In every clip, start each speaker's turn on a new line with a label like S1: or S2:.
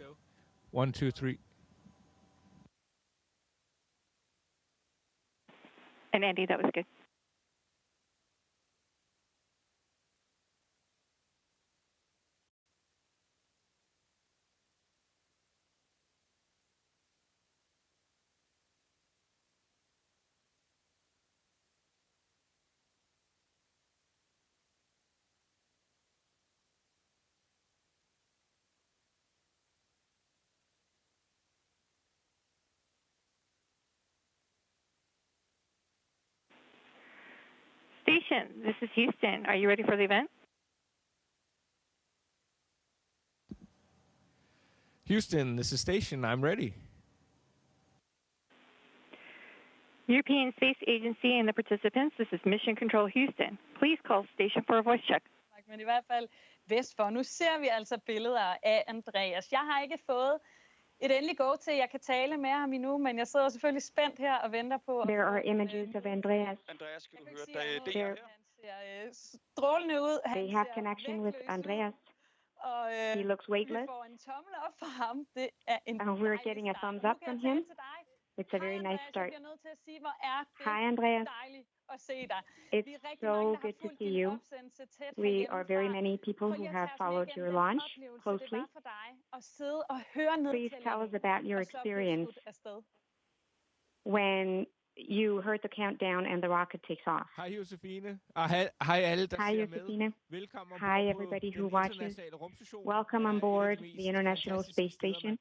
S1: so. 1, 2, 3.
S2: And Andy, that was good. Station, this is Houston. Are you ready for the event?
S1: Houston, this is Station. I'm ready.
S2: European Space Agency and the participants, this is Mission Control Houston. Please call station for a voice check.
S3: Men i hvert fald vest for. Nu ser vi altså billeder af Andreas. Jeg har ikke fået et endeligt go til, jeg kan tale med ham endnu, men jeg sidder selvfølgelig spændt her og venter på.
S2: There are images of Andreas.
S4: Andreas, skal du høre, der er det
S3: her. Han ser strålende ud.
S2: They have connection with Andreas. He looks weightless.
S3: Vi får en tommel op for ham. Det er en
S2: we're getting a thumbs up from him. It's a very nice start. Hi, Andreas. It's so good to see you. We are very many people who have followed your launch closely. Please tell us about your experience when you heard the countdown and the rocket takes off.
S1: Hej Josefine. Hej alle, der
S2: Hi, Josefine. Hi, everybody who watches. Welcome on board the International Space Station.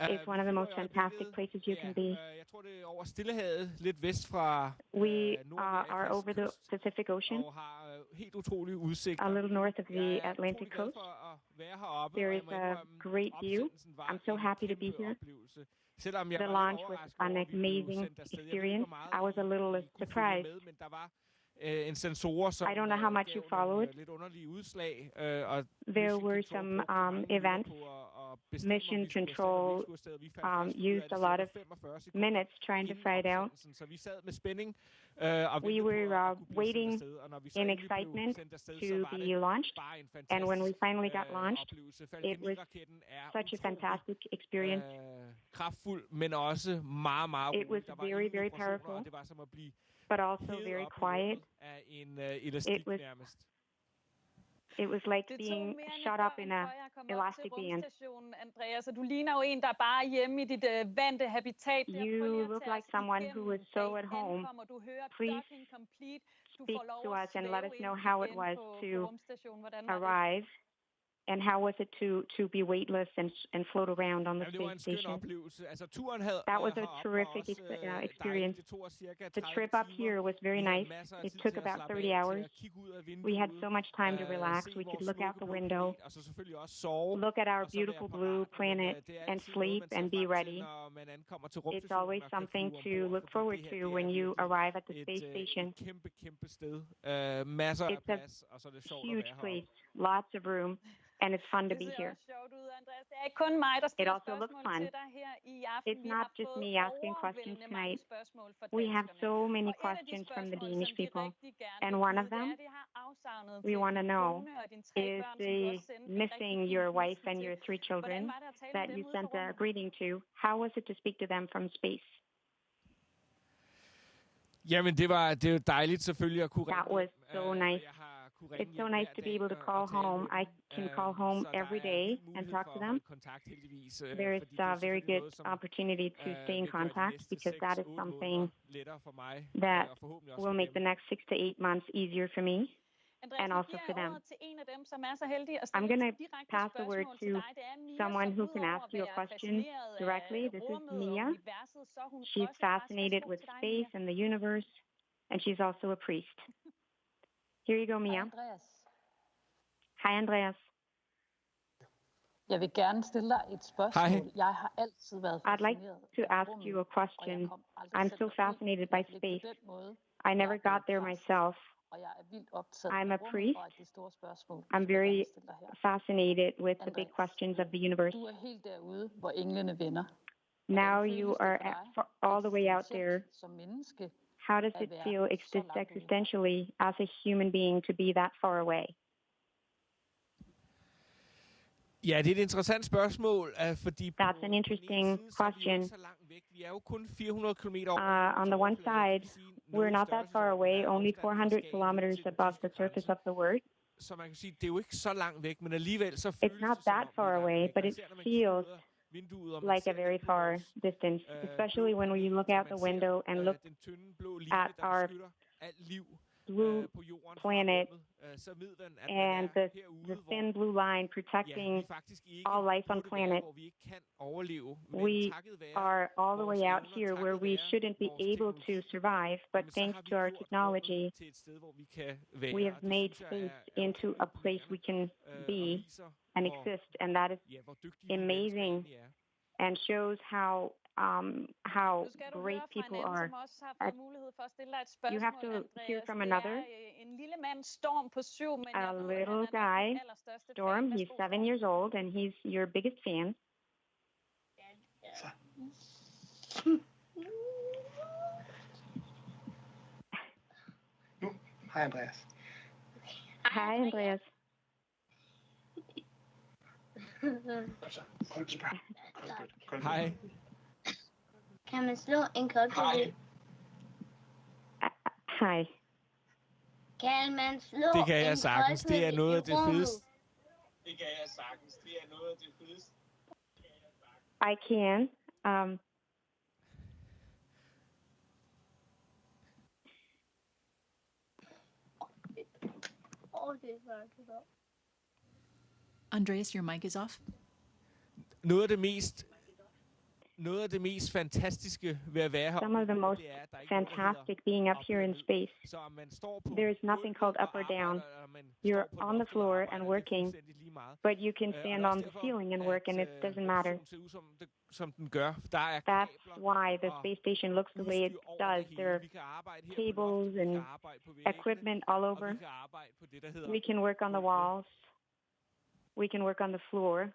S2: It's one of the most fantastic places you can be.
S1: Jeg tror, det er over Stillehavet, lidt vest fra
S2: We are over the Pacific Ocean,
S1: og har helt utrolig udsigt.
S2: a little north of the Atlantic coast. There is a great view. I'm so happy to be here. The launch was an amazing experience. I was a little surprised. I don't know how much you follow it. There were some events. Mission Control used a lot of minutes trying to find out. We were waiting in excitement to be launched, and when we finally got launched, it was such a fantastic experience. It was very, very powerful, but also very quiet. It was like being shot up in an elastic band.
S3: Andreas, du ligner jo en, der bare er hjemme i dit vante habitat.
S2: You look like someone who is so at home. Please speak to us and let us know how it was to arrive. And how was it to be weightless and float around on the space station? That was a terrific experience. The trip up here was very nice. It took about 30 hours. We had so much time to relax. We could look out the window, look at our beautiful blue planet, and sleep and be ready. It's always something to look forward to when you arrive at the space station. It's a huge place, lots of room. And it's fun to be here. It also looks fun. It's not just me asking questions tonight. We have so many questions from the Danish people. And one of them, we want to know, is missing your wife and your 3 children that you sent a greeting to. How was it to speak to them from space?
S1: Jamen, det var dejligt selvfølgelig at kunne
S2: ringe. That was so nice. It's so nice to be able to call home. I can call home every day and talk to them. There is a very good opportunity to stay in contact because that is something that will make the next 6 to 8 months easier for me and also for them. I'm going to pass the word to someone who can ask you a question directly. This is Mia. She's fascinated with space and the universe, and she's also a priest. Here you go, Mia. Hej, Andreas.
S5: Jeg vil gerne stille dig et spørgsmål. Jeg har altid været
S2: I'd like to ask you a question. I'm so fascinated by space. I never got there myself. I'm a priest. I'm very fascinated with the big questions of the universe.
S5: Du er helt derude, hvor englene vender.
S2: Now you are all the way out there. How does it feel existentially as a human being to be that far away?
S1: Ja, det er et interessant spørgsmål, fordi
S2: That's an interesting question.
S1: Vi er jo kun 400 kilometer
S2: On the one side, we're not that far away, only 400 kilometers above the surface of the Earth.
S1: Så man kan sige, det er jo ikke så langt væk, men alligevel så
S2: føles det, not that far away, but it feels like a very far distance, especially when we look out the window and look at our blue planet and the thin blue line protecting all life on planet. We are all the way out here where we shouldn't be able to survive, but thanks to our technology, we have made space into a place we can be and exist, and that is amazing and shows how great people are. You have to hear from another. A little guy, Storm, he's 7 years old, and he's your biggest fan.
S6: Hej, Andreas.
S2: Hej, Andreas.
S1: Hej.
S7: Kan man slå en kokkelyd?
S2: Hej.
S7: Kan man slå
S1: det kan jeg sagtens. Det er noget af det fedeste.
S6: Det kan jeg sagtens. Det er noget af det fedeste.
S2: I can.
S8: Andreas, your mic is off.
S1: Noget af det mest fantastiske ved at være her.
S2: Some of the most fantastic being up here in space. There is nothing called up or down. You're on the floor and working, but you can stand on the ceiling and work, and it doesn't matter. That's why the space station looks the way it does. There are tables and equipment all over. We can work on the walls. We can work on the floor.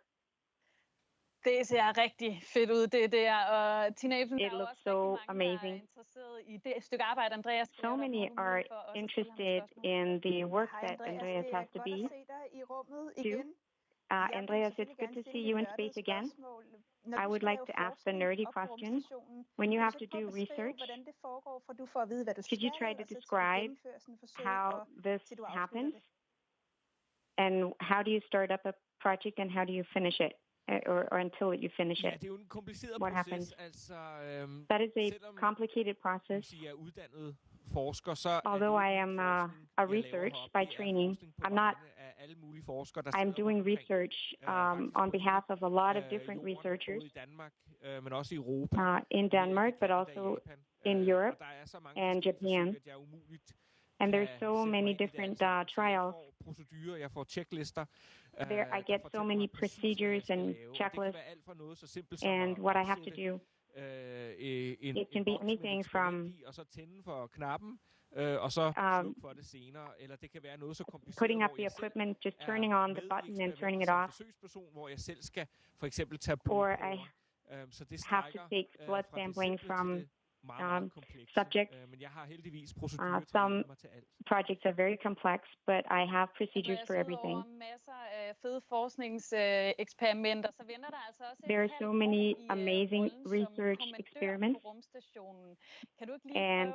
S3: Det ser rigtig fedt ud, det der. Og Tina Ebsen,
S2: it looks so amazing.
S3: I det stykke arbejde, Andreas.
S2: So many are interested in the work that Andreas has to be. Andreas, it's good to see you in space again. I would like to ask the nerdy question. When you have to do research, could you try to describe how this happens? And how do you start up a project and how do you finish it? Or until you finish it. What happens? That is a complicated process. Although I am a research by training, I'm doing research on behalf of a lot of different researchers in Denmark, but also in Europe and Japan. And there's so many different trials. There, I get so many procedures and checklists, and what I have to do. It can be anything from putting up the equipment, just turning on the button and turning it off, or I have to take blood sampling from subjects. Some projects are very complex, but I have procedures for everything. There are so many amazing research experiments, and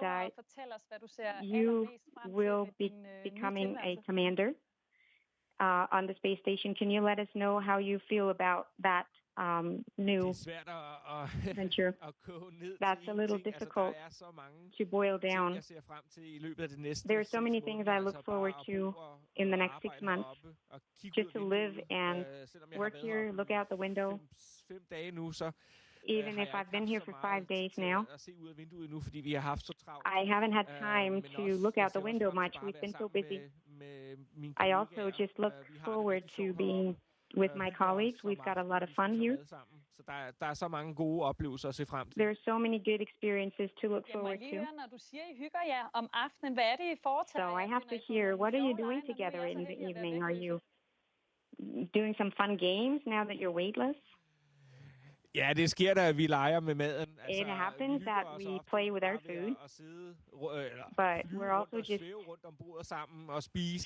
S2: you will be becoming a commander on the space station. Can you let us know how you feel about that new venture? That's a little difficult to boil down. There are so many things I look forward to in the next 6 months. Just to live and work here, look out the window. Even if I've been here for 5 days now, I haven't had time to look out the window much. We've been so busy. I also just look forward to being with my colleagues. We've got a lot of fun here. There are so many good experiences to look forward to. So I have to hear, what are you doing together in the evening? Are you doing some fun games now that you're weightless?
S1: Ja, det sker da, at vi leger med maden.
S2: It happens that we play with our food, but we're also just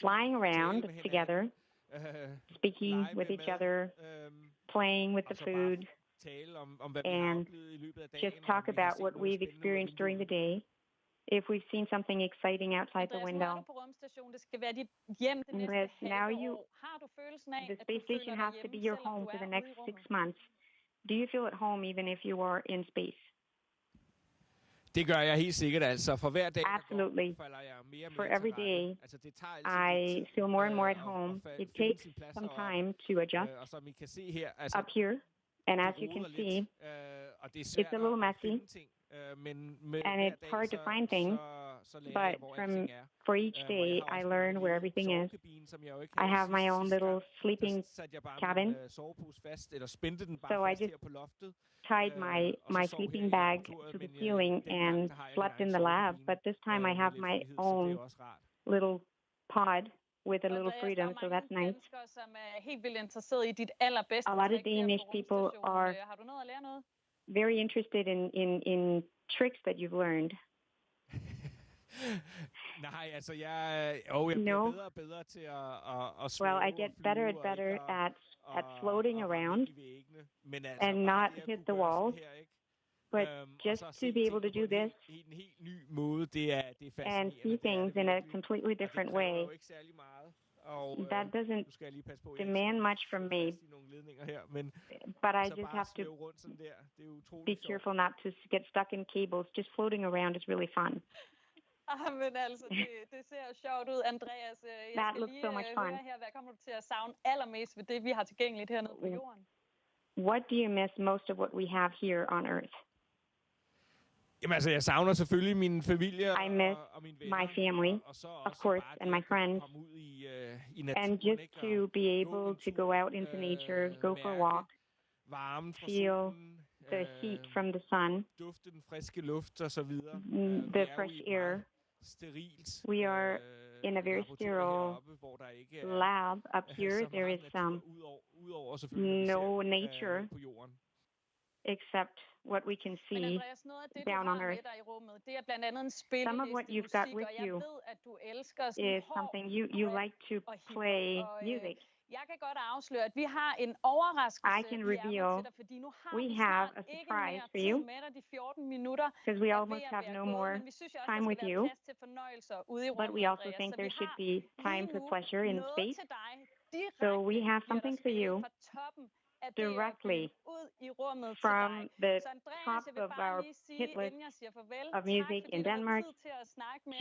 S2: flying around together speaking with each other, playing with the food, and just talk about what we've experienced during the day. If we've seen something exciting outside the window. Andreas, now the space station has to be your home for the next 6 months. Do you feel at home even if you are in space?
S1: Det gør jeg helt sikkert, altså. For hver dag,
S2: Absolutely.
S1: falder jeg mere og
S2: For
S1: mere
S2: every
S1: til rette.
S2: day,
S1: Altså, det tager altid
S2: I feel more and more at home. It takes some time to adjust
S1: og som I kan se her, altså,
S2: up here. And as you can see,
S1: og det er svært
S2: it's a little messy,
S1: ting, men
S2: and it's hard to find things, but for each day, I learn where everything is. I have my own little sleeping cabin, so I just tied my sleeping bag to the ceiling and slept in the lab, but this time I have my own little pod with a little freedom, so that's nice. A lot of Danish people are very interested in tricks that you've learned.
S1: Nej, altså jeg bliver bedre og bedre til at
S2: Well, I get better and better at floating around and not hit the walls, but just to be able to do this and see things in a completely different way. That doesn't demand much from me, but I just have to be careful not to get stuck in cables. Just floating around is really fun.
S3: Men altså, det ser sjovt ud, Andreas. Jeg skal lige høre her, hvad kommer du til at savne allermest ved det, vi har tilgængeligt hernede på jorden?
S2: What do you miss most of what we have here on Earth?
S1: Jamen altså, jeg savner selvfølgelig min familie
S2: I miss
S1: og mine venner,
S2: my family, of course, and my friends, and just to be able to go out into nature, go for a walk, feel the heat from the sun,
S1: duften friske luft og så videre.
S2: The fresh air. We are in a very sterile lab up here. There is no nature except what we can see down on Earth. Some of what you've got with you is something you like to play music. I can reveal we have a surprise for you because we almost have no more time with you, but we also think there should be time for pleasure in space. So we have something for you directly from the top of our hit list of music in Denmark.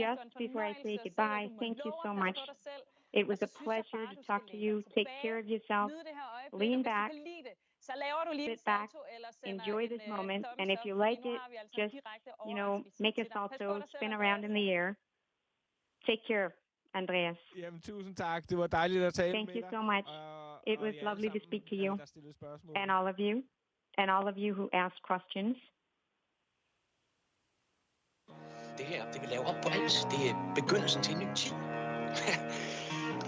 S2: Just before I say goodbye, thank you so much. It was a pleasure to talk to you. Take care of yourself. Lean back, sit back, enjoy this moment. And if you like it, just, make a salto, spin around in the air. Take care, Andreas.
S1: Jamen, tusind tak. Det var dejligt at tale
S2: Thank
S1: med
S2: you
S1: dig.
S2: so much. It was lovely to speak to you. And all of you who asked questions.
S9: Det her, det vil lave op på alt. Det er begyndelsen til en ny tid.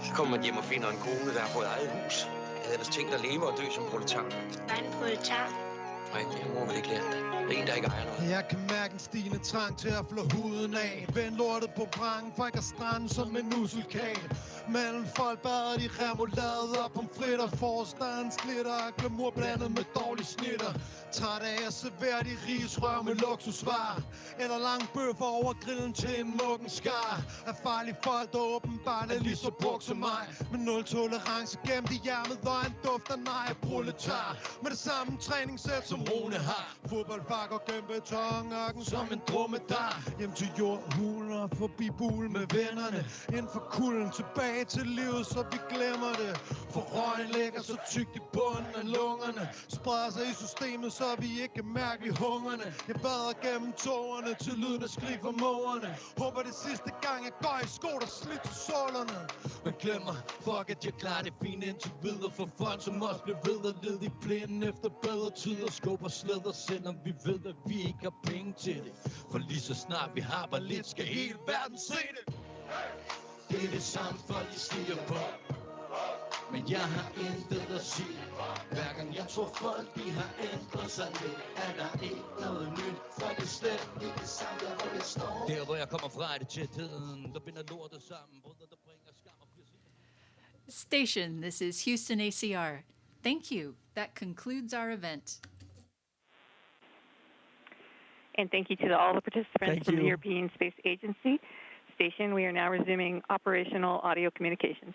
S9: Så kommer man hjem og finder en kone, der har fået eget hus. Jeg havde ellers tænkt at leve og dø som proletar.
S7: Hvad er en proletar?
S9: Nej, det har mor vel ikke lært dig. Det er en, der ikke ejer noget.
S10: Jeg kan mærke en stigende trang til at flå huden af. Vend lortet på prangen, for jeg kan strande som en usselkage. Mellem folk bader de remoulade og pomfritter. Forstandens glitter og glamour blandet med dårlige snitter. Træt af at servere de risrør med luksusvarer. Eller lang bøffer over grillen til en mukken skar. Af farlige folk, der åbenbart er lige så brugt som mig. Med nul tolerance gemt i hjermet og en duft af nej proletar. Med det samme træningssæt som Rune har. Fodboldbakker gennem betonørken som en dromedar. Hjem til jordhuler, forbi bul med vennerne. Inden for kulden tilbage til livet, så vi glemmer det. For røgen ligger så tykt i bunden af lungerne. Spreder sig i systemet, så vi ikke kan mærke i hungerne. Jeg bader gennem tårerne til lyden af skrig fra mågerne. Håber det sidste gang jeg går i sko, der slidt til sålerne. Men glemmer, fuck at jeg klarer det fint indtil videre. For folk som os bliver ved at lede i plænen efter bedre tider. Skubber slæder, selvom vi ved at vi ikke har penge til det. For lige så snart vi har bare lidt, skal hele verden se det. Det er det samme folk de stiger på. Men jeg har intet at sige. Hver gang jeg tror folk de har ændret sig lidt, er der ikke noget nyt. For det er slet ikke det samme der hvor det står. Der hvor jeg kommer fra er det tætheden, der binder lortet sammen. Brødre der bringer skam og
S8: Station, this is Houston ACR. Thank you. That concludes our event.
S11: And thank you to all the participants from the European Space Agency. Station, we are now resuming operational audio communications.